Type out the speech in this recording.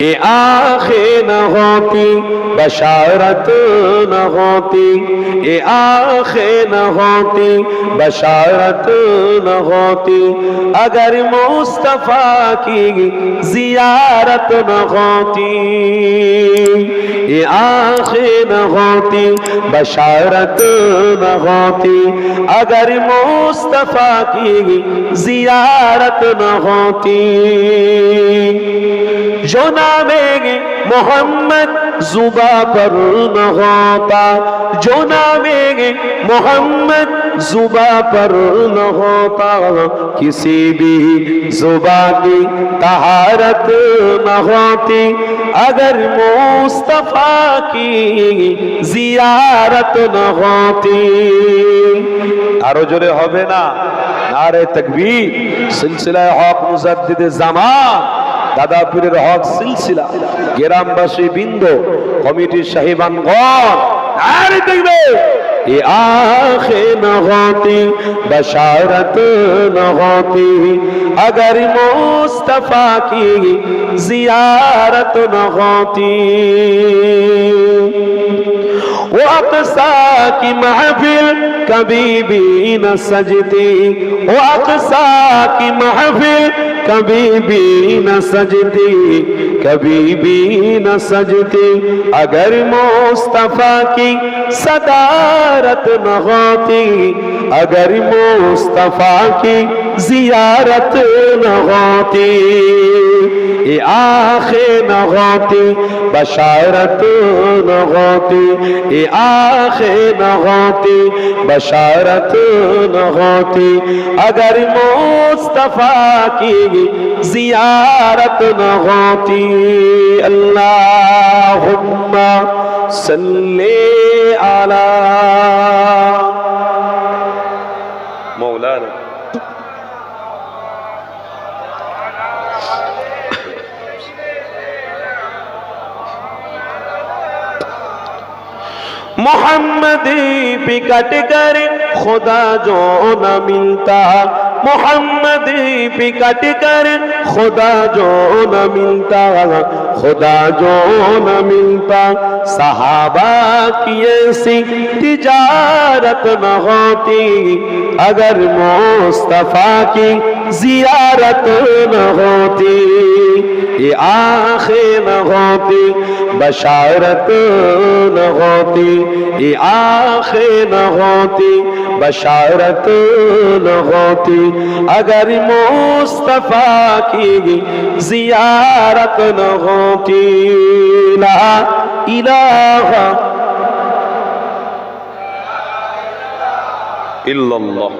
ये आंखें न होती बशारत न होती, ये आंखें न होती बशारत न होती, अगर मुस्तफा की जियारत न होती। ये आंखें न होती बशारत न होती, अगर मुस्तफा की जियारत न होती। जो नामे मोहम्मद जुबा पर न होता, जो नामे मोहम्मद जुबा पर न होता, किसी भी जुबा की तहारत न होती, अगर मुस्तफा की जियारत न होती। आरो जोरे होबे ना नारे तकबीर। सिलसिला हक मुजद्दिदे জামান দাদা পীরের হক সিলসিলা গ্রামবাসী বৃন্দ কমিটি সাহেবানগণ নারে তাকবীর। ये आंखें न होती बशारत न होती, अगर मुस्तफा की जियारत न होती। वो अक़सा की महफिल कभी भी न सजती, वो अक़सा की महफिल कभी भी न सजती, कभी भी न सजती, अगर मुस्तफा की सदारत न होती, अगर मुस्तफा की जियारत न होती। ये आंखें न होती बशारत न होती, ये आंखें न होती बशारत न होती, अगर मुस्तफा की जियारत न होती। अल्लाहुम्मा सल्ली अला मौलाना। मोहम्मदी पे कट कर खुदा जो न मिलता, मोहम्मदी पे कट कर खुदा जो न मिलता, खुदा जो न मिलता, सहाबा की ऐसी तिजारत न होती, अगर मुस्तफा की जियारत न होती। ये आंखें न होती बशारत न होती, ये आंखें न होती बशारत न होती, अगर मुस्तफा की जियारत न होती। ला इलाहा इल्लल्लाह।